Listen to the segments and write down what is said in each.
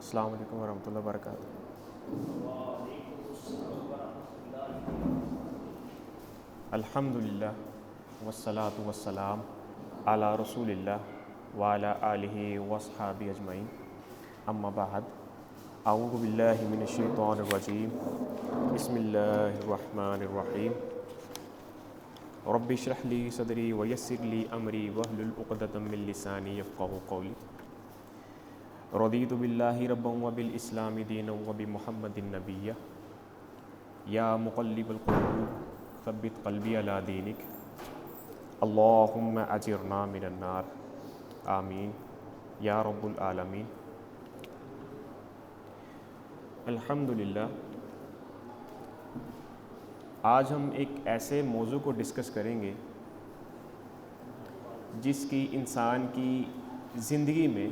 السلام علیکم ورحمۃ اللہ وبرکاتہ۔ الحمد للہ والصلاة والسلام علی رسول اللہ وعلی آلہ واصحابہ اجمعین، اما بعد، اعوذ باللہ من الشیطان الرجیم، بسم اللہ الرحمن الرحیم، رب اشرح لی صدری ویسر لی امری واحلل عقدۃ من لسانی یفقہوا قولی، رضیت باللہ ربا وبالاسلام دینا وبمحمد نبیا، یا مقلب القلوب ثبت قلبی علی دینک، اللہم اجرنا من النار، آمین یا رب العالمین۔ الحمدللہ، آج ہم ایک ایسے موضوع کو ڈسکس کریں گے جس کی انسان کی زندگی میں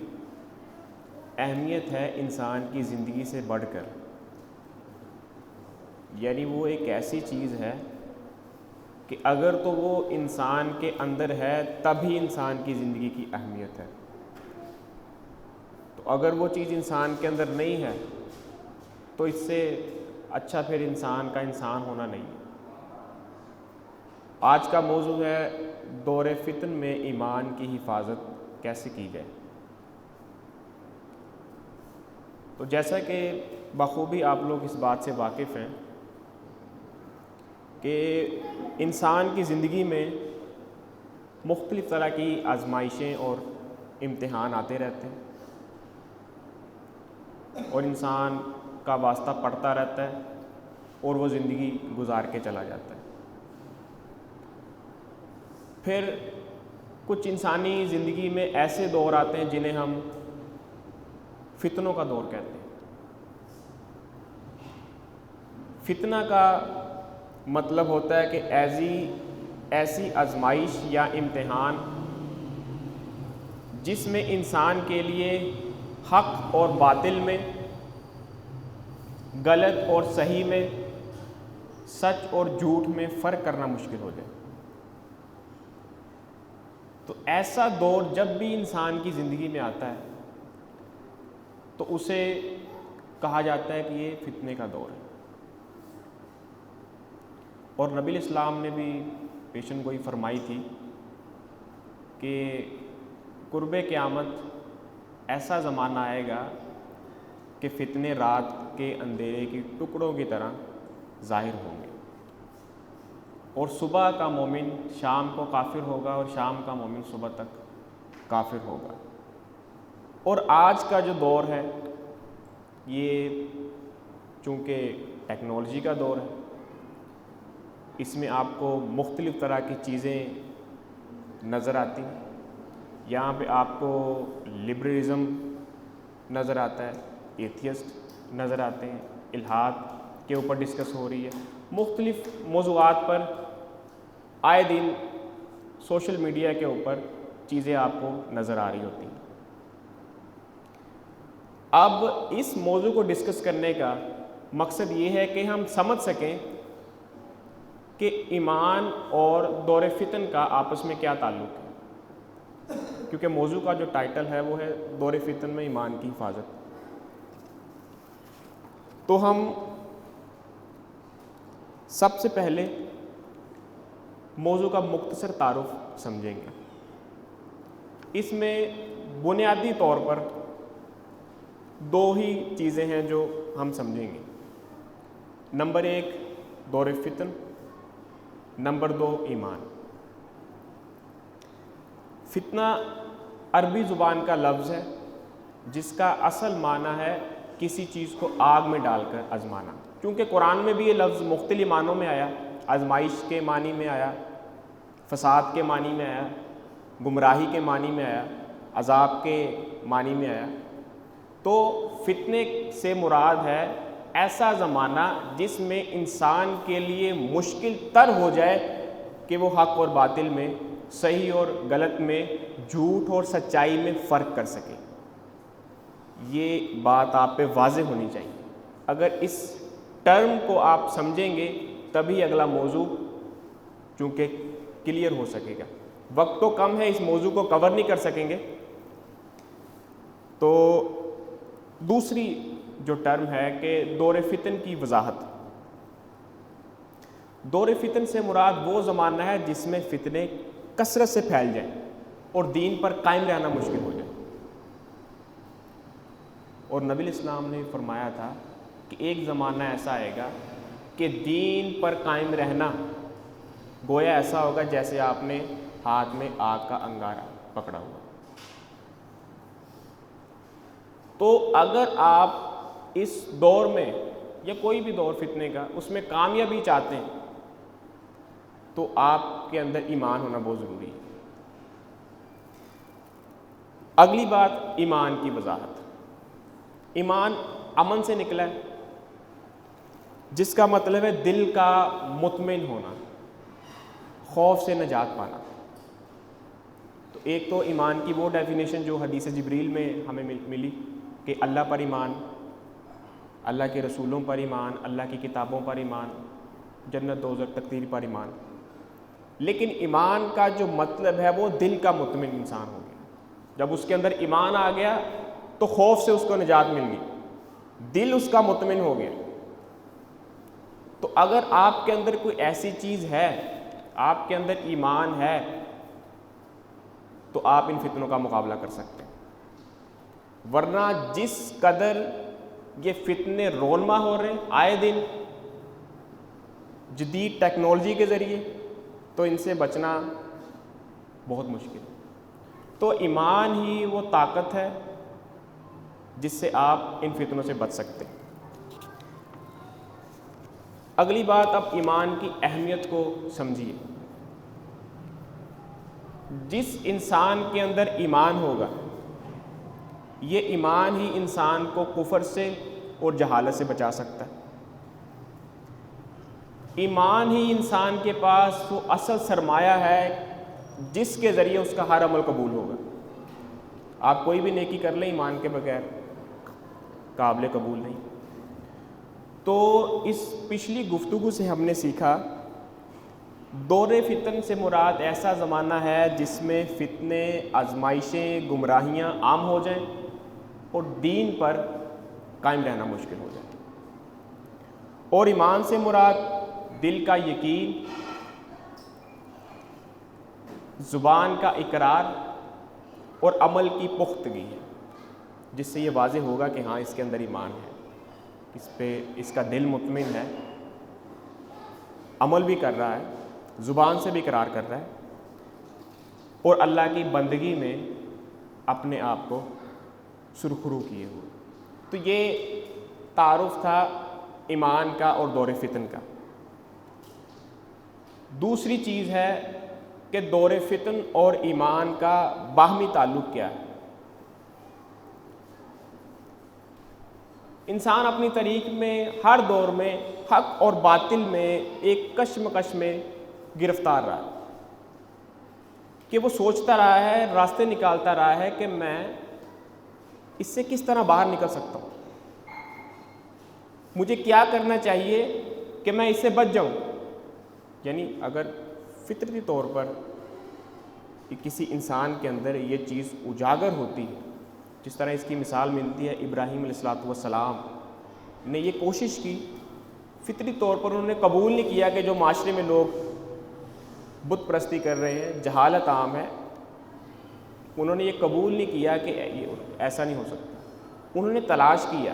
اہمیت ہے انسان کی زندگی سے بڑھ کر، یعنی وہ ایک ایسی چیز ہے کہ اگر تو وہ انسان کے اندر ہے تبھی انسان کی زندگی کی اہمیت ہے، تو اگر وہ چیز انسان کے اندر نہیں ہے تو اس سے اچھا پھر انسان کا انسان ہونا نہیں ہے۔ آج کا موضوع ہے دور فتن میں ایمان کی حفاظت کیسے کی جائے۔ تو جیسا کہ بخوبی آپ لوگ اس بات سے واقف ہیں کہ انسان کی زندگی میں مختلف طرح کی آزمائشیں اور امتحان آتے رہتے ہیں اور انسان کا واسطہ پڑتا رہتا ہے اور وہ زندگی گزار کے چلا جاتا ہے۔ پھر کچھ انسانی زندگی میں ایسے دور آتے ہیں جنہیں ہم فتنوں کا دور کہتے ہیں۔ فتنہ کا مطلب ہوتا ہے کہ ایسی آزمائش یا امتحان جس میں انسان کے لیے حق اور باطل میں، غلط اور صحیح میں، سچ اور جھوٹ میں فرق کرنا مشکل ہو جائے۔ تو ایسا دور جب بھی انسان کی زندگی میں آتا ہے تو اسے کہا جاتا ہے کہ یہ فتنے کا دور ہے، اور نبی الاسلام نے بھی پیشن گوئی فرمائی تھی کہ قرب قیامت ایسا زمانہ آئے گا کہ فتنے رات کے اندھیرے کی ٹکڑوں کی طرح ظاہر ہوں گے، اور صبح کا مومن شام کو کافر ہوگا اور شام کا مومن صبح تک کافر ہوگا۔ اور آج کا جو دور ہے یہ چونکہ ٹیکنالوجی کا دور ہے، اس میں آپ کو مختلف طرح کی چیزیں نظر آتی ہیں۔ یہاں پہ آپ کو لبرلزم نظر آتا ہے، ایتھیسٹ نظر آتے ہیں، الحاد کے اوپر ڈسکس ہو رہی ہے، مختلف موضوعات پر آئے دن سوشل میڈیا کے اوپر چیزیں آپ کو نظر آ رہی ہوتی ہیں۔ اب اس موضوع کو ڈسکس کرنے کا مقصد یہ ہے کہ ہم سمجھ سکیں کہ ایمان اور دور فتن کا آپس میں کیا تعلق ہے، کیونکہ موضوع کا جو ٹائٹل ہے وہ ہے دور فتن میں ایمان کی حفاظت۔ تو ہم سب سے پہلے موضوع کا مختصر تعارف سمجھیں گے۔ اس میں بنیادی طور پر دو ہی چیزیں ہیں جو ہم سمجھیں گے۔ نمبر ایک دور فتن، نمبر دو ایمان۔ فتنہ عربی زبان کا لفظ ہے جس کا اصل معنی ہے کسی چیز کو آگ میں ڈال کر آزمانا۔ چونکہ قرآن میں بھی یہ لفظ مختلف معنوں میں آیا، آزمائش کے معنی میں آیا، فساد کے معنی میں آیا، گمراہی کے معنی میں آیا، عذاب کے معنی میں آیا۔ تو فتنے سے مراد ہے ایسا زمانہ جس میں انسان کے لیے مشکل تر ہو جائے کہ وہ حق اور باطل میں، صحیح اور غلط میں، جھوٹ اور سچائی میں فرق کر سکے۔ یہ بات آپ پہ واضح ہونی چاہیے۔ اگر اس ٹرم کو آپ سمجھیں گے تبھی اگلا موضوع چونکہ کلیئر ہو سکے گا۔ وقت تو کم ہے، اس موضوع کو کور نہیں کر سکیں گے۔ تو دوسری جو ٹرم ہے کہ دور فتن کی وضاحت. دور فتن سے مراد وہ زمانہ ہے جس میں فتنے کثرت سے پھیل جائیں اور دین پر قائم رہنا مشکل ہو جائے. اور نبی الاسلام نے فرمایا تھا کہ ایک زمانہ ایسا آئے گا کہ دین پر قائم رہنا گویا ایسا ہوگا جیسے آپ نے ہاتھ میں آگ کا انگارہ پکڑا ہوا. تو اگر آپ اس دور میں یا کوئی بھی دور فتنے کا اس میں کامیابی چاہتے ہیں تو آپ کے اندر ایمان ہونا بہت ضروری ہے. اگلی بات ایمان کی وضاحت. ایمان امن سے نکلا ہے جس کا مطلب ہے دل کا مطمئن ہونا، خوف سے نجات پانا. تو ایک تو ایمان کی وہ ڈیفینیشن جو حدیث جبریل میں ہمیں ملی کہ اللہ پر ایمان، اللہ کے رسولوں پر ایمان، اللہ کی کتابوں پر ایمان، جنت دوزخ تقدیر پر ایمان. لیکن ایمان کا جو مطلب ہے وہ دل کا مطمئن انسان ہو گیا. جب اس کے اندر ایمان آ گیا تو خوف سے اس کو نجات مل گئی، دل اس کا مطمئن ہو گیا. تو اگر آپ کے اندر کوئی ایسی چیز ہے، آپ کے اندر ایمان ہے، تو آپ ان فتنوں کا مقابلہ کر سکتے ہیں. ورنہ جس قدر یہ فتنے رونما ہو رہے ہیں آئے دن جدید ٹیکنالوجی کے ذریعے، تو ان سے بچنا بہت مشکل ہے. تو ایمان ہی وہ طاقت ہے جس سے آپ ان فتنوں سے بچ سکتے ہیں. اگلی بات، اب ایمان کی اہمیت کو سمجھیے. جس انسان کے اندر ایمان ہوگا، یہ ایمان ہی انسان کو کفر سے اور جہالت سے بچا سکتا ہے. ایمان ہی انسان کے پاس وہ اصل سرمایہ ہے جس کے ذریعے اس کا ہر عمل قبول ہوگا. آپ کوئی بھی نیکی کر لیں ایمان کے بغیر قابل قبول نہیں. تو اس پچھلی گفتگو سے ہم نے سیکھا دور فتن سے مراد ایسا زمانہ ہے جس میں فتنے، آزمائشیں، گمراہیاں عام ہو جائیں اور دین پر قائم رہنا مشکل ہو جائے. اور ایمان سے مراد دل کا یقین، زبان کا اقرار اور عمل کی پختگی ہے، جس سے یہ واضح ہوگا کہ ہاں اس کے اندر ایمان ہے، اس پہ اس کا دل مطمئن ہے، عمل بھی کر رہا ہے، زبان سے بھی اقرار کر رہا ہے اور اللہ کی بندگی میں اپنے آپ کو سرخرو کیے ہوئے. تو یہ تعارف تھا ایمان کا اور دور فتن کا. دوسری چیز ہے کہ دور فتن اور ایمان کا باہمی تعلق کیا ہے. انسان اپنی طریق میں ہر دور میں حق اور باطل میں ایک کشمکش میں گرفتار رہا ہے کہ وہ سوچتا رہا ہے، راستے نکالتا رہا ہے کہ میں اس سے کس طرح باہر نکل سکتا ہوں، مجھے کیا کرنا چاہیے کہ میں اس سے بچ جاؤں. یعنی اگر فطرتی طور پر کسی انسان کے اندر یہ چیز اجاگر ہوتی ہے، جس طرح اس کی مثال ملتی ہے ابراہیم علیہ السلام نے یہ کوشش کی، فطری طور پر انہوں نے قبول نہیں کیا کہ جو معاشرے میں لوگ بت پرستی کر رہے ہیں، جہالت عام ہے، انہوں نے یہ قبول نہیں کیا کہ ایسا نہیں ہو سکتا. انہوں نے تلاش کیا،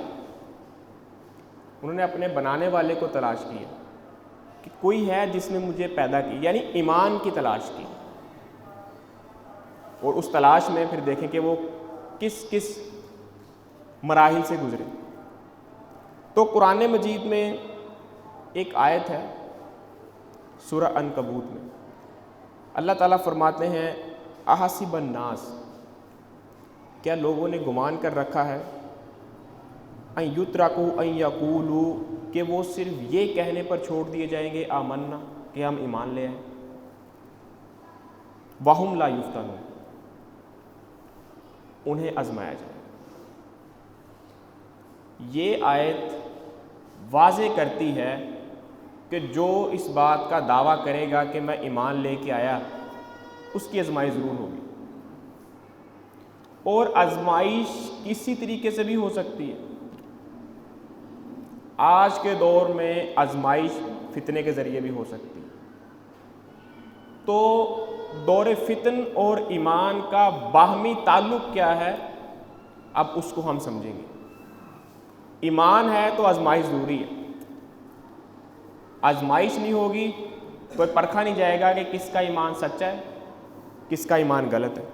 انہوں نے اپنے بنانے والے کو تلاش کیا کہ کوئی ہے جس نے مجھے پیدا کی، یعنی ایمان کی تلاش کی. اور اس تلاش میں پھر دیکھیں کہ وہ کس کس مراحل سے گزرے. تو قرآن مجید میں ایک آیت ہے سورہ عنکبوت میں، اللہ تعالیٰ فرماتے ہیں احسب الناس، کیا لوگوں نے گمان کر رکھا ہے ان یترکوا ان یقولوا، کہ وہ صرف یہ کہنے پر چھوڑ دیے جائیں گے آمنا، کہ ہم ایمان لے آئیں، وہم لا یفتنون، انہیں آزمایا جائے. یہ آیت واضح کرتی ہے کہ جو اس بات کا دعویٰ کرے گا کہ میں ایمان لے کے آیا، اس کی آزمائش ضرور ہوگی. اور آزمائش کسی طریقے سے بھی ہو سکتی ہے۔ آج کے دور میں آزمائش فتنے کے ذریعے بھی ہو سکتی ہے۔ تو دور فتن اور ایمان کا باہمی تعلق کیا ہے، اب اس کو ہم سمجھیں گے۔ ایمان ہے تو آزمائش ضروری ہے، آزمائش نہیں ہوگی تو پرکھا نہیں جائے گا کہ کس کا ایمان سچا ہے، کس کا ایمان غلط ہے۔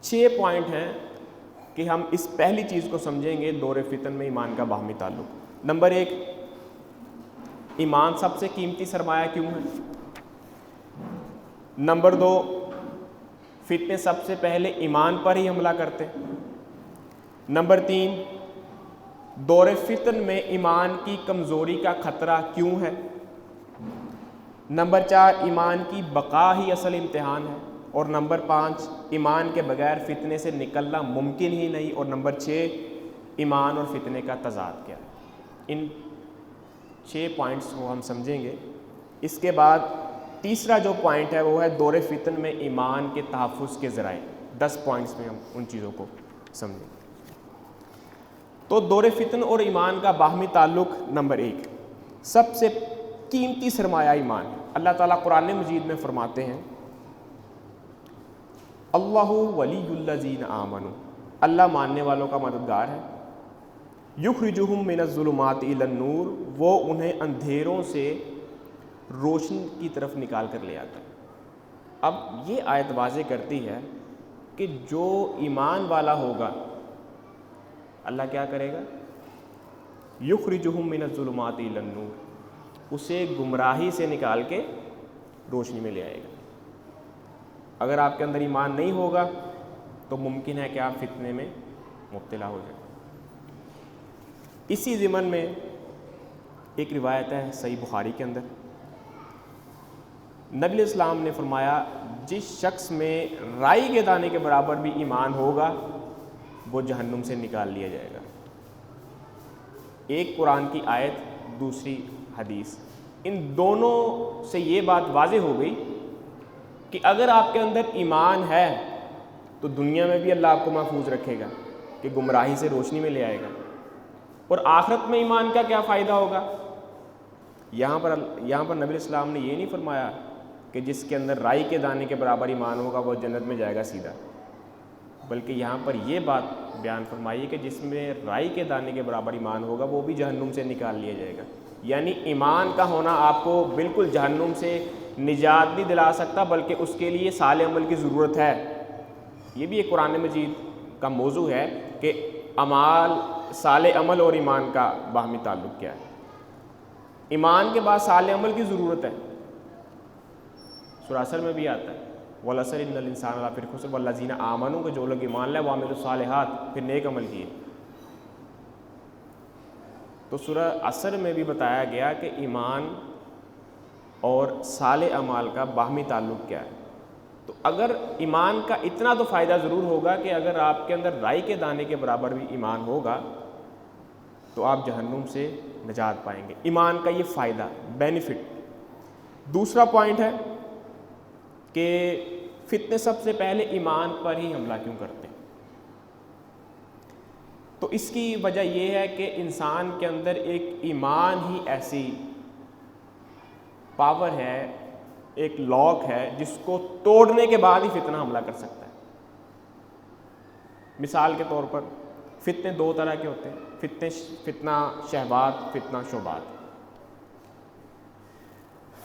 6 پوائنٹ ہیں کہ ہم اس پہلی چیز کو سمجھیں گے، دور فتن میں ایمان کا باہمی تعلق۔ نمبر 1، ایمان سب سے قیمتی سرمایہ کیوں ہے؟ نمبر 2، فتنے سب سے پہلے ایمان پر ہی حملہ کرتے ہیں۔ نمبر 3، دور فتن میں ایمان کی کمزوری کا خطرہ کیوں ہے؟ نمبر 4، ایمان کی بقا ہی اصل امتحان ہے۔ اور نمبر 5، ایمان کے بغیر فتنے سے نکلنا ممکن ہی نہیں۔ اور نمبر 6، ایمان اور فتنے کا تضاد کیا ہے؟ ان 6 پوائنٹس کو ہم سمجھیں گے۔ اس کے بعد تیسرا جو پوائنٹ ہے وہ ہے دور فتن میں ایمان کے تحفظ کے ذرائع۔ 10 پوائنٹس میں ہم ان چیزوں کو سمجھیں گے۔ تو دور فتن اور ایمان کا باہمی تعلق، نمبر 1، سب سے قیمتی سرمایہ ایمان ہے۔ اللہ تعالیٰ قرآن مجید میں فرماتے ہیں، اللہ ولی الذین آمنوا، اللہ ماننے والوں کا مددگار ہے، یخرجہم من الظلمات الی النور، وہ انہیں اندھیروں سے روشنی کی طرف نکال کر لے آتا ہے۔ اب یہ آیت واضح کرتی ہے کہ جو ایمان والا ہوگا اللہ کیا کرے گا؟ یخرجہم من الظلمات الی النور، اسے گمراہی سے نکال کے روشنی میں لے آئے گا۔ اگر آپ کے اندر ایمان نہیں ہوگا تو ممکن ہے کہ آپ فتنے میں مبتلا ہو جائیں۔ اسی ضمن میں ایک روایت ہے صحیح بخاری کے اندر، نبی علیہ السلام نے فرمایا، جس شخص میں رائی کے دانے کے برابر بھی ایمان ہوگا وہ جہنم سے نکال لیا جائے گا۔ ایک قرآن کی آیت، دوسری حدیث، ان دونوں سے یہ بات واضح ہو گئی کہ اگر آپ کے اندر ایمان ہے تو دنیا میں بھی اللہ آپ کو محفوظ رکھے گا کہ گمراہی سے روشنی میں لے آئے گا، اور آخرت میں ایمان کا کیا فائدہ ہوگا؟ یہاں پر نبی علیہ السلام نے یہ نہیں فرمایا کہ جس کے اندر رائی کے دانے کے برابر ایمان ہوگا وہ جنت میں جائے گا سیدھا، بلکہ یہاں پر یہ بات بیان فرمائی کہ جس میں رائی کے دانے کے برابر ایمان ہوگا وہ بھی جہنم سے نکال لیا جائے گا۔ یعنی ایمان کا ہونا آپ کو بالکل جہنم سے نجات نہیں دلا سکتا، بلکہ اس کے لیے صالح عمل کی ضرورت ہے۔ یہ بھی ایک قرآن مجید کا موضوع ہے کہ اعمال، صالح عمل اور ایمان کا باہمی تعلق کیا ہے۔ ایمان کے بعد صالح عمل کی ضرورت ہے۔ سورہ عصر میں بھی آتا ہے، وَالْعَصْرِ إِنَّ الْإِنسَانَ لَفِي خُسْرٍ وَالَّذِينَ آمَنُوا، کہ جو لوگ ایمان لائے وَعَمِلُوا الصَّالِحَاتِ، پھر نیک عمل کیے۔ تو سورہ عصر میں بھی بتایا گیا کہ ایمان اور صالح اعمال کا باہمی تعلق کیا ہے۔ تو اگر ایمان کا اتنا تو فائدہ ضرور ہوگا کہ اگر آپ کے اندر رائی کے دانے کے برابر بھی ایمان ہوگا تو آپ جہنم سے نجات پائیں گے۔ ایمان کا یہ فائدہ، بینیفٹ۔ دوسرا پوائنٹ ہے کہ فتنے سب سے پہلے ایمان پر ہی حملہ کیوں کرتے ہیں؟ تو اس کی وجہ یہ ہے کہ انسان کے اندر ایک ایمان ہی ایسی پاور ہے، ایک لاک ہے جس کو توڑنے کے بعد ہی فتنہ حملہ کر سکتا ہے۔ مثال کے طور پر فتنے 2 طرح کے ہوتے ہیں، فتنہ شہوات، فتنہ شبہات۔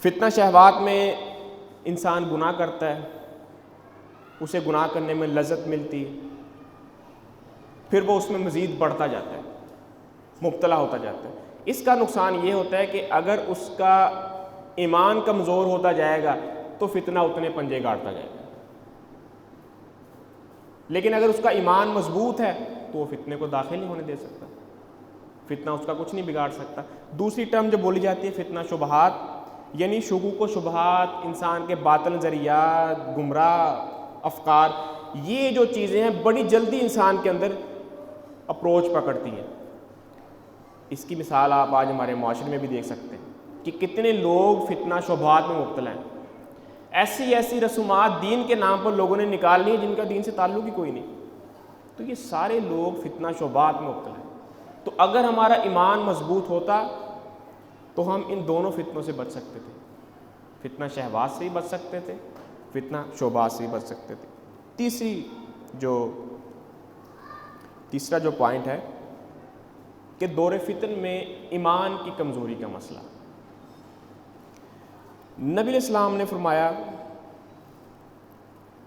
فتنہ شہوات میں انسان گناہ کرتا ہے، اسے گناہ کرنے میں لذت ملتی ہے، پھر وہ اس میں مزید بڑھتا جاتا ہے، مبتلا ہوتا جاتا ہے۔ اس کا نقصان یہ ہوتا ہے کہ اگر اس کا ایمان کمزور ہوتا جائے گا تو فتنہ اتنے پنجے گاڑتا جائے گا، لیکن اگر اس کا ایمان مضبوط ہے تو وہ فتنے کو داخل نہیں ہونے دے سکتا، فتنہ اس کا کچھ نہیں بگاڑ سکتا۔ دوسری ٹرم جو بولی جاتی ہے فتنہ شبہات، یعنی شکوک و شبہات، انسان کے باطل نظریات، گمراہ افکار، یہ جو چیزیں ہیں بڑی جلدی انسان کے اندر اپروچ پکڑتی ہیں۔ اس کی مثال آپ آج ہمارے معاشرے میں بھی دیکھ سکتے ہیں کہ کتنے لوگ فتنہ شبہات میں مبتلا ہیں۔ ایسی ایسی رسومات دین کے نام پر لوگوں نے نکال لی جن کا دین سے تعلق ہی کوئی نہیں. تو یہ سارے لوگ فتنہ شبہات میں مبتلا ہیں. تو اگر ہمارا ایمان مضبوط ہوتا تو ہم ان دونوں فتنوں سے بچ سکتے تھے. فتنہ شہوات سے بھی بچ سکتے تھے, فتنہ شبہات سے بھی بچ سکتے تھے. تیسرا جو پوائنٹ ہے کہ دور فتن میں ایمان کی کمزوری کا مسئلہ. نبی علیہ السلام نے فرمایا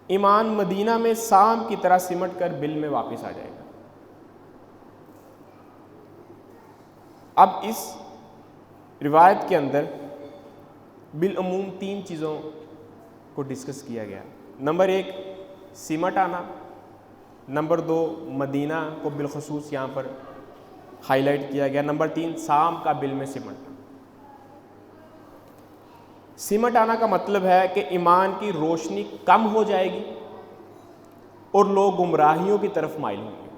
ایمان مدینہ میں سام کی طرح سمٹ کر بل میں واپس آ جائے گا. اب اس روایت کے اندر بالعموم 3 چیزوں کو ڈسکس کیا گیا. نمبر 1 سمٹ آنا, نمبر 2 مدینہ کو بالخصوص یہاں پر ہائی لائٹ کیا گیا, نمبر 3 سام کا بل میں سمٹنا. سمٹ آنا کا مطلب ہے کہ ایمان کی روشنی کم ہو جائے گی اور لوگ گمراہیوں کی طرف مائل ہوں گے.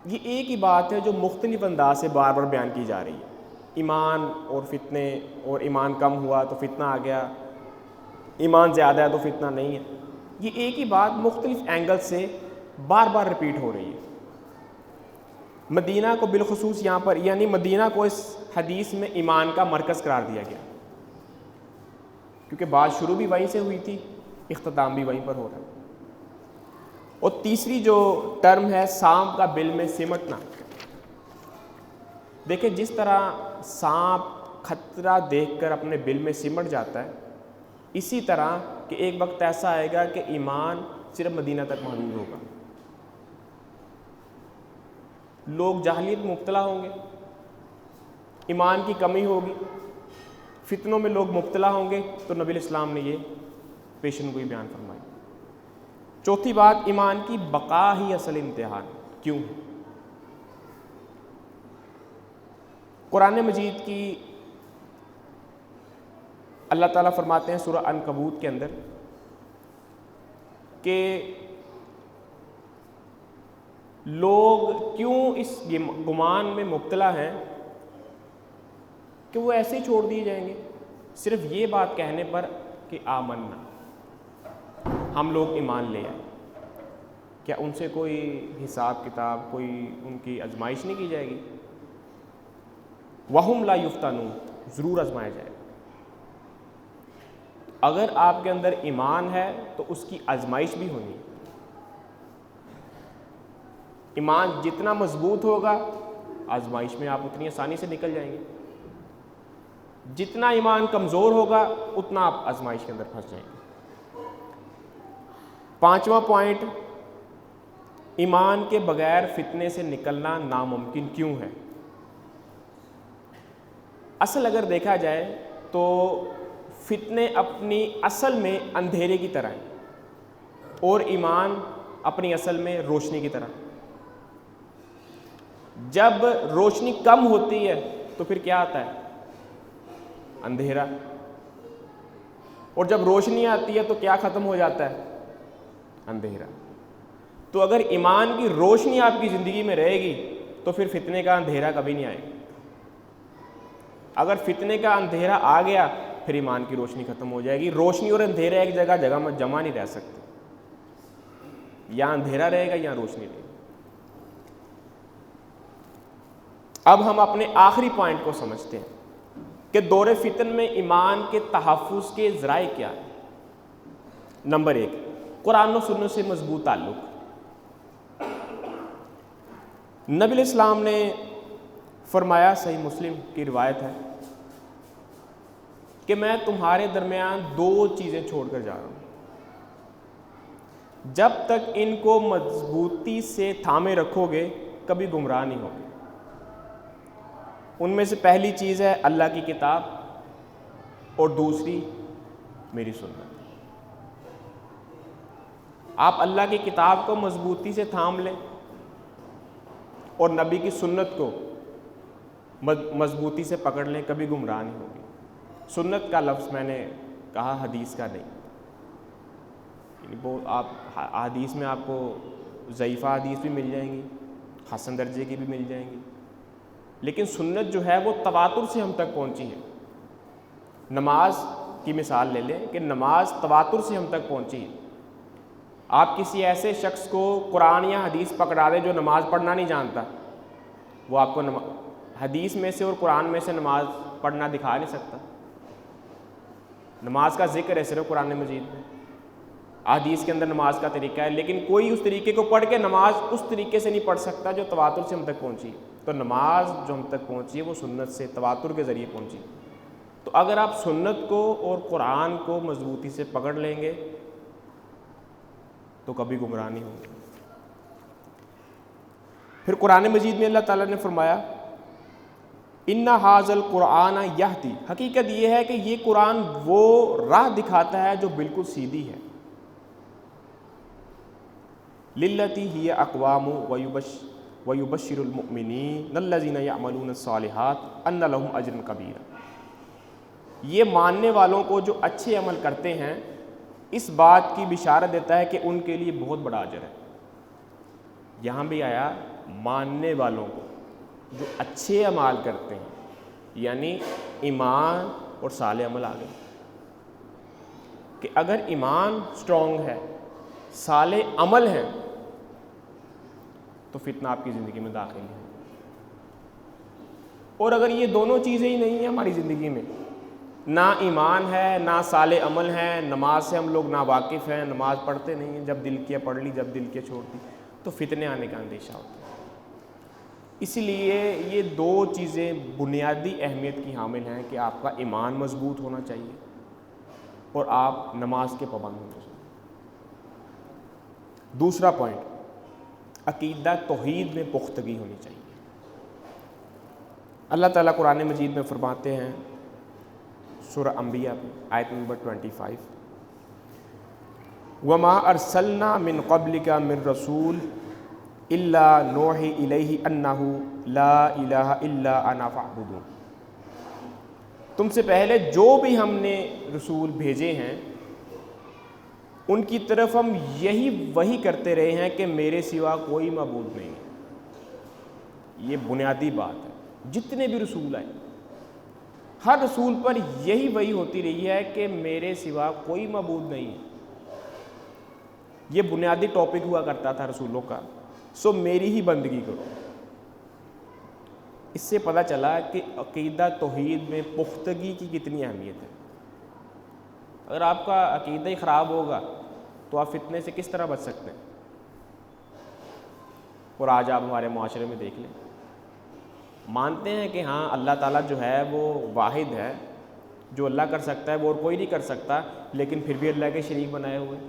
یہ ایک ہی بات ہے جو مختلف انداز سے بار بار بیان کی جا رہی ہے. ایمان اور فتنے, اور ایمان کم ہوا تو فتنہ آ گیا, ایمان زیادہ ہے تو فتنہ نہیں ہے. یہ ایک ہی بات مختلف اینگل سے بار بار ریپیٹ ہو رہی ہے. مدینہ کو بالخصوص یہاں پر, یعنی مدینہ کو اس حدیث میں ایمان کا مرکز قرار دیا گیا, کیونکہ بات شروع بھی وہیں سے ہوئی تھی, اختتام بھی وہیں پر ہو رہا ہے. اور تیسری جو ٹرم ہے سانپ کا بل میں سمٹنا. دیکھیں جس طرح سانپ خطرہ دیکھ کر اپنے بل میں سمٹ جاتا ہے, اسی طرح کہ ایک وقت ایسا آئے گا کہ ایمان صرف مدینہ تک محدود ہوگا. لوگ جاہلیت میں مبتلا ہوں گے, ایمان کی کمی ہوگی, فتنوں میں لوگ مبتلا ہوں گے. تو نبی علیہ السلام نے یہ پیشن گوئی بیان فرمائی. چوتھی بات, ایمان کی بقا ہی اصل امتحان کیوں ہے. قرآن مجید کی اللہ تعالیٰ فرماتے ہیں سورہ عنکبوت کے اندر کہ لوگ کیوں اس گمان میں مبتلا ہیں کہ وہ ایسے ہی چھوڑ دیے جائیں گے صرف یہ بات کہنے پر کہ آمنا, ہم لوگ ایمان لے آئے. کیا ان سے کوئی حساب کتاب, کوئی ان کی آزمائش نہیں کی جائے گی؟ وَهُمْ لَا يُفْتَنُونَ, ضرور آزمایا جائے گا. اگر آپ کے اندر ایمان ہے تو اس کی آزمائش بھی ہونی. ایمان جتنا مضبوط ہوگا آزمائش میں آپ اتنی آسانی سے نکل جائیں گے. جتنا ایمان کمزور ہوگا اتنا آپ آزمائش کے اندر پھنس جائیں گے. 5واں پوائنٹ, ایمان کے بغیر فتنے سے نکلنا ناممکن کیوں ہے. اصل اگر دیکھا جائے تو فتنے اپنی اصل میں اندھیرے کی طرح ہیں اور ایمان اپنی اصل میں روشنی کی طرح. جب روشنی کم ہوتی ہے تو پھر کیا آتا ہے؟ اندھیرا. اور جب روشنی آتی ہے تو کیا ختم ہو جاتا ہے؟ اندھیرا. تو اگر ایمان کی روشنی آپ کی زندگی میں رہے گی تو پھر فتنے کا اندھیرا کبھی نہیں آئے گا. اگر فتنے کا اندھیرا آ گیا پھر ایمان کی روشنی ختم ہو جائے گی. روشنی اور اندھیرا ایک جگہ میں جمع نہیں رہ سکتے, یا اندھیرا رہے گا یا روشنی رہے گی. اب ہم اپنے آخری پوائنٹ کو سمجھتے ہیں کہ دور فتن میں ایمان کے تحفظ کے ذرائع کیا ہیں. نمبر 1, قرآن و سنت سے مضبوط تعلق. نبی علیہ السلام نے فرمایا, صحیح مسلم کی روایت ہے کہ میں تمہارے درمیان 2 چیزیں چھوڑ کر جا رہا ہوں, جب تک ان کو مضبوطی سے تھامے رکھو گے کبھی گمراہ نہیں ہوگے. ان میں سے پہلی چیز ہے اللہ کی کتاب اور دوسری میری سنت. آپ اللہ کی کتاب کو مضبوطی سے تھام لیں اور نبی کی سنت کو مضبوطی سے پکڑ لیں, کبھی گمراہ نہیں ہوگی. سنت کا لفظ میں نے کہا, حدیث کا نہیں. وہ آپ حدیث میں آپ کو ضعیفہ حدیث بھی مل جائیں گی, حسن درجے کی بھی مل جائیں گی, لیکن سنت جو ہے وہ تواتر سے ہم تک پہنچی ہے. نماز کی مثال لے لیں کہ نماز تواتر سے ہم تک پہنچی ہے. آپ کسی ایسے شخص کو قرآن یا حدیث پکڑا دیں جو نماز پڑھنا نہیں جانتا, وہ آپ کو حدیث میں سے اور قرآن میں سے نماز پڑھنا دکھا نہیں سکتا. نماز کا ذکر ہے صرف قرآن مجید میں, حدیث کے اندر نماز کا طریقہ ہے, لیکن کوئی اس طریقے کو پڑھ کے نماز اس طریقے سے نہیں پڑھ سکتا جو تواتر سے ہم تک پہنچی. تو نماز جو ہم تک پہنچی ہے وہ سنت سے تواتر کے ذریعے پہنچی. تو اگر آپ سنت کو اور قرآن کو مضبوطی سے پکڑ لیں گے تو کبھی گمراہ نہیں ہوں گے. پھر قرآن مجید میں اللہ تعالیٰ نے فرمایا ان ھذا القرآن یہدی, حقیقت یہ ہے کہ یہ قرآن وہ راہ دکھاتا ہے جو بالکل سیدھی ہے. للتی ہی اقوام ویبشر المؤمنین الذین یعملون الصالحات ان لہم اجرا کبیرا. یہ ماننے والوں کو جو اچھے عمل کرتے ہیں اس بات کی بشارت دیتا ہے کہ ان کے لیے بہت بڑا اجر ہے. یہاں بھی آیا ماننے والوں کو جو اچھے اعمال کرتے ہیں, یعنی ایمان اور صالح عمل آ گئے کہ اگر ایمان سٹرونگ ہے, صالح عمل ہے, تو فتنہ آپ کی زندگی میں داخل ہے. اور اگر یہ دونوں چیزیں ہی نہیں ہیں ہماری زندگی میں, نہ ایمان ہے نہ صالح عمل ہے, نماز سے ہم لوگ نا واقف ہیں, نماز پڑھتے نہیں ہیں, جب دل کیا پڑھ لی, جب دل کیا چھوڑ دی, تو فتنے آنے کا اندیشہ ہوتا ہے. اسی لیے یہ دو چیزیں بنیادی اہمیت کی حامل ہیں کہ آپ کا ایمان مضبوط ہونا چاہیے اور آپ نماز کے پابند ہونے چاہیے. دوسرا پوائنٹ, عقیدہ توحید میں پختگی ہونی چاہیے. اللہ تعالیٰ قرآن مجید میں فرماتے ہیں سورہ انبیاء آیت نمبر 25, وما ارسلنا من قبلک من رسول الا نوحی الیہ انہ لا الہ الا انا فاعبدون. تم سے پہلے جو بھی ہم نے رسول بھیجے ہیں ان کی طرف ہم یہی وحی کرتے رہے ہیں کہ میرے سوا کوئی معبود نہیں ہے. یہ بنیادی بات ہے. جتنے بھی رسول آئے ہر رسول پر یہی وحی ہوتی رہی ہے کہ میرے سوا کوئی معبود نہیں ہے. یہ بنیادی ٹاپک ہوا کرتا تھا رسولوں کا, سو میری ہی بندگی کرو. اس سے پتہ چلا کہ عقیدہ توحید میں پختگی کی کتنی اہمیت ہے. اگر آپ کا عقیدہ ہی خراب ہوگا تو آپ فتنے سے کس طرح بچ سکتے ہیں؟ اور آج آپ ہمارے معاشرے میں دیکھ لیں, مانتے ہیں کہ ہاں اللہ تعالیٰ جو ہے وہ واحد ہے, جو اللہ کر سکتا ہے وہ اور کوئی نہیں کر سکتا, لیکن پھر بھی اللہ کے شریک بنائے ہوئے,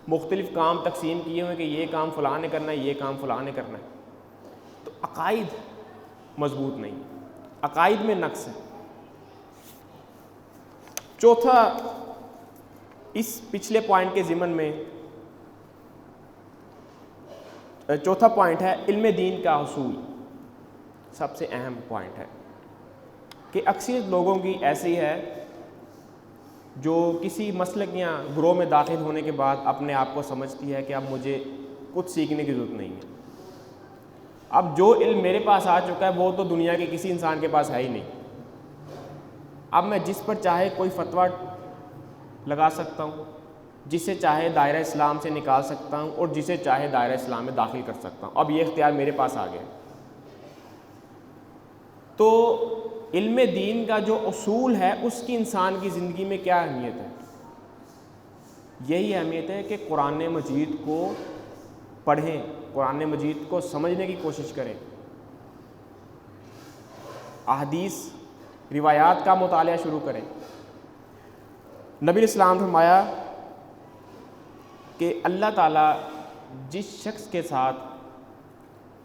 مختلف کام تقسیم کیے ہوئے کہ یہ کام فلاں نے کرنا ہے, یہ کام فلاں نے کرنا ہے. تو عقائد مضبوط نہیں, عقائد میں نقص ہے. چوتھا, اس پچھلے پوائنٹ کے ضمن میں چوتھا پوائنٹ ہے علم دین کا حصول. سب سے اہم پوائنٹ ہے کہ اکثریت لوگوں کی ایسی ہے جو کسی مسلک یا گروہ میں داخل ہونے کے بعد اپنے آپ کو سمجھتی ہے کہ اب مجھے کچھ سیکھنے کی ضرورت نہیں ہے. اب جو علم میرے پاس آ چکا ہے وہ تو دنیا کے کسی انسان کے پاس ہے ہی نہیں. اب میں جس پر چاہے کوئی فتویٰ لگا سکتا ہوں, جسے چاہے دائرہ اسلام سے نکال سکتا ہوں, اور جسے چاہے دائرہ اسلام میں داخل کر سکتا ہوں. اب یہ اختیار میرے پاس آ گیا. تو علم دین کا جو اصول ہے اس کی انسان کی زندگی میں کیا اہمیت ہے؟ یہی اہمیت ہے کہ قرآن مجید کو پڑھیں, قرآن مجید کو سمجھنے کی کوشش کریں, احادیث روایات کا مطالعہ شروع کریں. نبی علیہ السلام نے فرمایا کہ اللہ تعالیٰ جس شخص کے ساتھ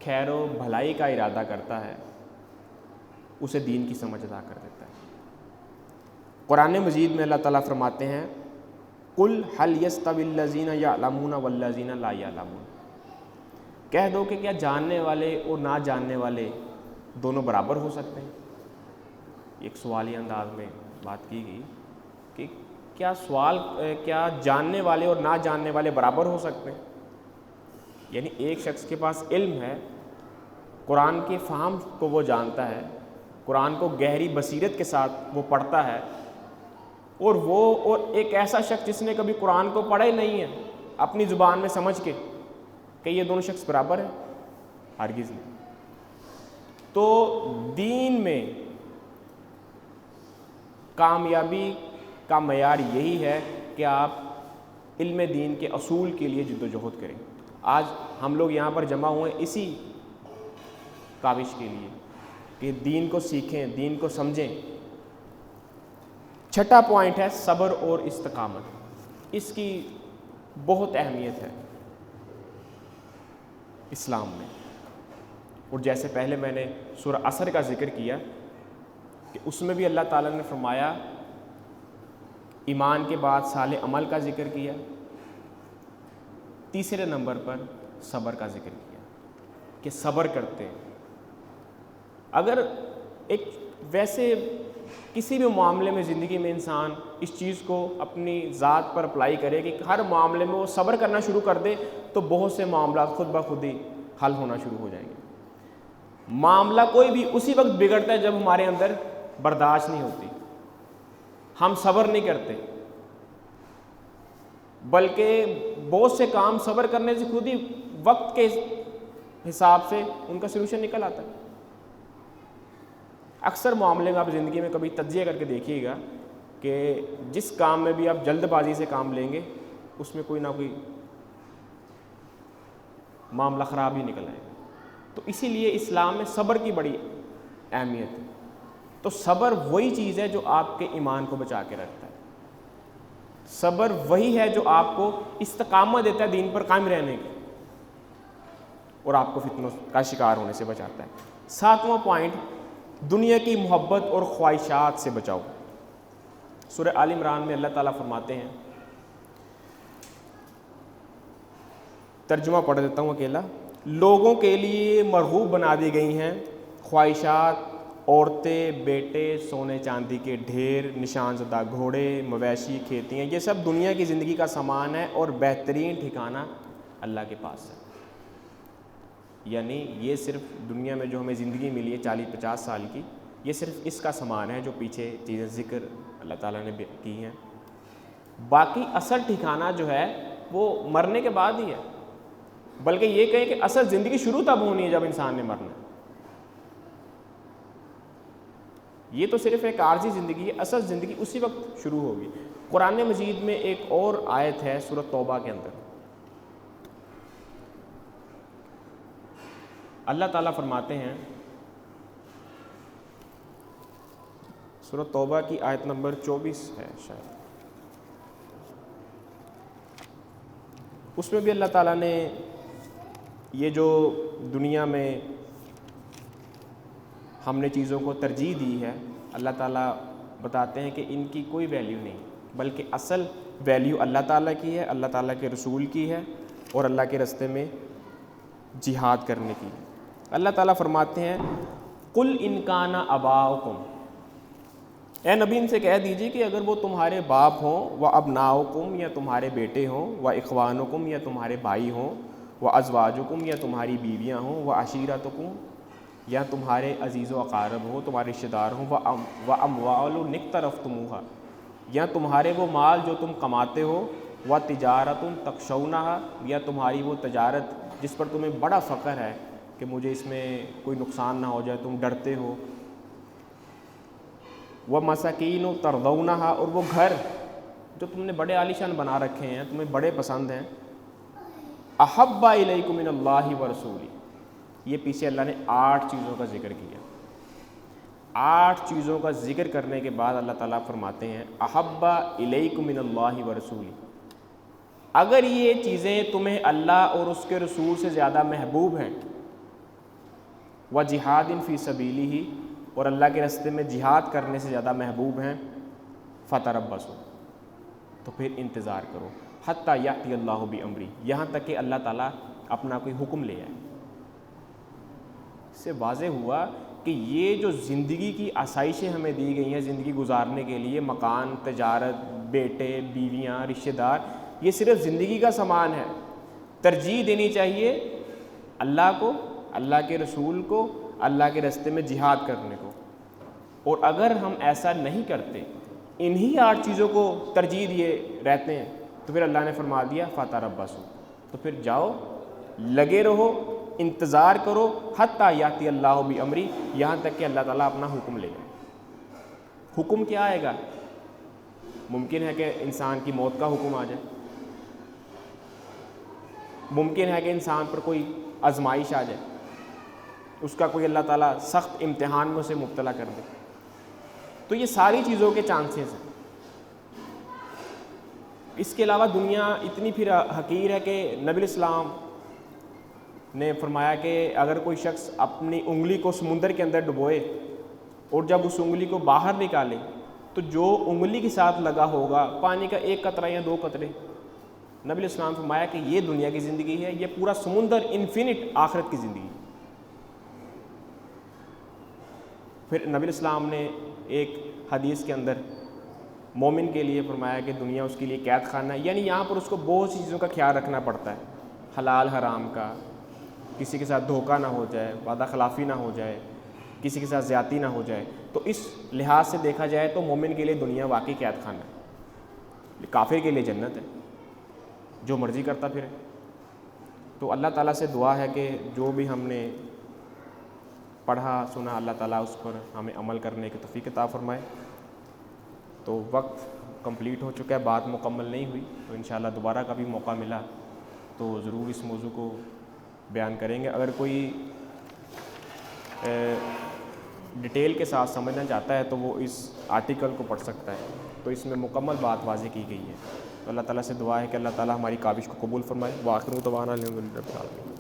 خیر و بھلائی کا ارادہ کرتا ہے اسے دین کی سمجھ عطا کر دیتا ہے. قرآن مجید میں اللہ تعالیٰ فرماتے ہیں قل هل يستوي الذين يعلمون والذين لا يعلمون, کہہ دو کہ کیا جاننے والے اور نہ جاننے والے دونوں برابر ہو سکتے ہیں. ایک سوالی انداز میں بات کی گئی کہ کیا جاننے والے اور نہ جاننے والے برابر ہو سکتے ہیں؟ یعنی ایک شخص کے پاس علم ہے, قرآن کے فہم کو وہ جانتا ہے, قرآن کو گہری بصیرت کے ساتھ وہ پڑھتا ہے, اور ایک ایسا شخص جس نے کبھی قرآن کو پڑھا ہی نہیں ہے اپنی زبان میں سمجھ کے، کہ یہ دونوں شخص برابر ہیں؟ ہرگز نہیں۔ تو دین میں کامیابی کا معیار یہی ہے کہ آپ علم دین کے اصول کے لیے جد و جہد کریں۔ آج ہم لوگ یہاں پر جمع ہوئے اسی کاوش کے لیے کہ دین کو سیکھیں، دین کو سمجھیں۔ چھٹا پوائنٹ ہے صبر اور استقامت۔ اس کی بہت اہمیت ہے اسلام میں، اور جیسے پہلے میں نے سورہ عصر کا ذکر کیا کہ اس میں بھی اللہ تعالیٰ نے فرمایا، ایمان کے بعد صالح عمل کا ذکر کیا، تیسرے نمبر پر صبر کا ذکر کیا کہ صبر کرتے ہیں۔ اگر ایک ویسے کسی بھی معاملے میں زندگی میں انسان اس چیز کو اپنی ذات پر اپلائی کرے کہ ہر معاملے میں وہ صبر کرنا شروع کر دے تو بہت سے معاملات خود بخود ہی حل ہونا شروع ہو جائیں گے۔ معاملہ کوئی بھی اسی وقت بگڑتا ہے جب ہمارے اندر برداشت نہیں ہوتی، ہم صبر نہیں کرتے، بلکہ بہت سے کام صبر کرنے سے خود ہی وقت کے حساب سے ان کا سلوشن نکل آتا ہے۔ اکثر معاملے میں آپ زندگی میں کبھی تجزیہ کر کے دیکھیے گا کہ جس کام میں بھی آپ جلد بازی سے کام لیں گے اس میں کوئی نہ کوئی معاملہ خراب ہی نکل آئے گا۔ تو اسی لیے اسلام میں صبر کی بڑی اہمیت ہے۔ تو صبر وہی چیز ہے جو آپ کے ایمان کو بچا کے رکھتا ہے، صبر وہی ہے جو آپ کو استقامت دیتا ہے دین پر قائم رہنے کی، اور آپ کو فتنوں کا شکار ہونے سے بچاتا ہے۔ ساتواں پوائنٹ، دنیا کی محبت اور خواہشات سے بچاؤ۔ سورہ آل عمران میں اللہ تعالیٰ فرماتے ہیں، ترجمہ پڑھ دیتا ہوں اکیلا، لوگوں کے لیے مرغوب بنا دی گئی ہیں خواہشات، عورتیں، بیٹے، سونے چاندی کے ڈھیر، نشان زدہ گھوڑے، مویشی، کھیتیاں، یہ سب دنیا کی زندگی کا سامان ہے اور بہترین ٹھکانہ اللہ کے پاس ہے۔ یعنی یہ صرف دنیا میں جو ہمیں زندگی ملی ہے 40-50 سال کی، یہ صرف اس کا سامان ہے جو پیچھے چیزیں ذکر اللہ تعالیٰ نے کی ہیں۔ باقی اصل ٹھکانہ جو ہے وہ مرنے کے بعد ہی ہے، بلکہ یہ کہیں کہ اصل زندگی شروع تب ہونی ہے جب انسان نے مرنا ہے۔ یہ تو صرف ایک عارضی زندگی ہے، اصل زندگی اسی وقت شروع ہوگی۔ قرآن مجید میں ایک اور آیت ہے سورۃ توبہ کے اندر، اللہ تعالیٰ فرماتے ہیں، سورۃ توبہ کی آیت نمبر 24 ہے شاید، اس میں بھی اللہ تعالیٰ نے یہ جو دنیا میں ہم نے چیزوں کو ترجیح دی ہے، اللہ تعالیٰ بتاتے ہیں کہ ان کی کوئی ویلیو نہیں، بلکہ اصل ویلیو اللہ تعالیٰ کی ہے، اللہ تعالیٰ کے رسول کی ہے، اور اللہ کے راستے میں جہاد کرنے کی۔ اللہ تعالیٰ فرماتے ہیں، قُلْ إِنْ كَانَ آبَاؤُكُمْ، اے نبی ان سے کہہ دیجیے کہ اگر وہ تمہارے باپ ہوں، وَأَبْنَاؤُكُمْ، یا تمہارے بیٹے ہوں، وَإِخْوَانُكُمْ، یا تمہارے بھائی ہوں، وَأَزْوَاجُكُمْ، یا تمہاری بیویاں ہوں، وَعَشِيرَتُكُمْ، یا تمہارے عزیز و اقارب ہوں، تمہارے رشتہ دار ہوں، وَأَمْوَالٌ اقْتَرَفْتُمُوهَا، یا تمہارے وہ مال جو تم کماتے ہو، وَتِجَارَةٌ تَخْشَوْنَهَا، یا تمہاری وہ تجارت جس پر تمہیں بڑا فخر ہے کہ مجھے اس میں کوئی نقصان نہ ہو جائے، تم ڈرتے ہو، وَمَسَاكِينُ تَرْضَوْنَهَا، اور وہ گھر جو تم نے بڑے عالیشان بنا رکھے ہیں، تمہیں بڑے پسند ہیں، أَحَبَّ إِلَيْكُم مِّنَ اللَّهِ وَرَسُولِهِ، یہ پیچھے اللہ نے 8 چیزوں کا ذکر کیا۔ 8 چیزوں کا ذکر کرنے کے بعد اللہ تعالیٰ فرماتے ہیں، أَحَبَّ إِلَيْكُم مِّنَ اللَّهِ وَرَسُولِهِ، اگر یہ چیزیں تمہیں اللہ اور اس کے رسول سے زیادہ محبوب ہیں، وَجِهَادٍ فِي سَبِيلِهِ، اور اللہ کے راستے میں جہاد کرنے سے زیادہ محبوب ہیں، فَتَرَبَّصُوا، تو پھر انتظار کرو، حَتَّى يَأْتِيَ اللَّهُ بِأَمْرِهِ، یہاں تک کہ اللہ تعالیٰ اپنا کوئی حکم لے آئے۔ اس سے واضح ہوا کہ یہ جو زندگی کی آسائشیں ہمیں دی گئی ہیں زندگی گزارنے کے لیے، مکان، تجارت، بیٹے، بیویاں، رشتہ دار، یہ صرف زندگی کا سامان ہے۔ ترجیح دینی چاہیے اللہ کو، اللہ کے رسول کو، اللہ کے راستے میں جہاد کرنے کو، اور اگر ہم ایسا نہیں کرتے انہی 8 چیزوں کو ترجیح دیے رہتے ہیں، تو پھر اللہ نے فرما دیا فتربصوا، تو پھر جاؤ لگے رہو، انتظار کرو حتیٰ یاتی اللہ بامری، یہاں تک کہ اللہ تعالیٰ اپنا حکم لے جائے۔ حکم کیا آئے گا؟ ممکن ہے کہ انسان کی موت کا حکم آ جائے، ممکن ہے کہ انسان پر کوئی آزمائش آ جائے، اس کا کوئی اللہ تعالیٰ سخت امتحان میں اسے مبتلا کر دے، تو یہ ساری چیزوں کے چانسز ہیں۔ اس کے علاوہ دنیا اتنی پھر حقیر ہے کہ نبی الاسلام نے فرمایا کہ اگر کوئی شخص اپنی انگلی کو سمندر کے اندر ڈبوئے اور جب اس انگلی کو باہر نکالے تو جو انگلی کے ساتھ لگا ہوگا پانی کا 1 قطرہ یا 2 قطرے، نبی الاسلام نے فرمایا کہ یہ دنیا کی زندگی ہے، یہ پورا سمندر انفینٹ آخرت کی زندگی ہے۔ پھر نبی الاسلام نے ایک حدیث کے اندر مومن کے لیے فرمایا کہ دنیا اس کے لیے قید خانہ ہے، یعنی یہاں پر اس کو بہت سی چیزوں کا خیال رکھنا پڑتا ہے، حلال حرام کا، کسی کے ساتھ دھوکہ نہ ہو جائے، وعدہ خلافی نہ ہو جائے، کسی کے ساتھ زیادتی نہ ہو جائے۔ تو اس لحاظ سے دیکھا جائے تو مومن کے لیے دنیا واقعی قید خانہ ہے، کافر کے لیے جنت ہے، جو مرضی کرتا پھرے۔ تو اللہ تعالیٰ سے دعا ہے کہ جو بھی ہم نے پڑھا سنا اللہ تعالیٰ اس پر ہمیں عمل کرنے کی توفیق عطا فرمائے۔ تو وقت کمپلیٹ ہو چکا ہے، بات مکمل نہیں ہوئی، تو انشاءاللہ دوبارہ کبھی موقع ملا تو ضرور اس موضوع کو بیان کریں گے۔ اگر کوئی ڈیٹیل کے ساتھ سمجھنا چاہتا ہے تو وہ اس آرٹیکل کو پڑھ سکتا ہے، تو اس میں مکمل بات واضح کی گئی ہے۔ تو اللہ تعالیٰ سے دعا ہے کہ اللہ تعالیٰ ہماری کاوش کو قبول فرمائے۔ وآخر دعوانا الحمدللہ رب العالمین۔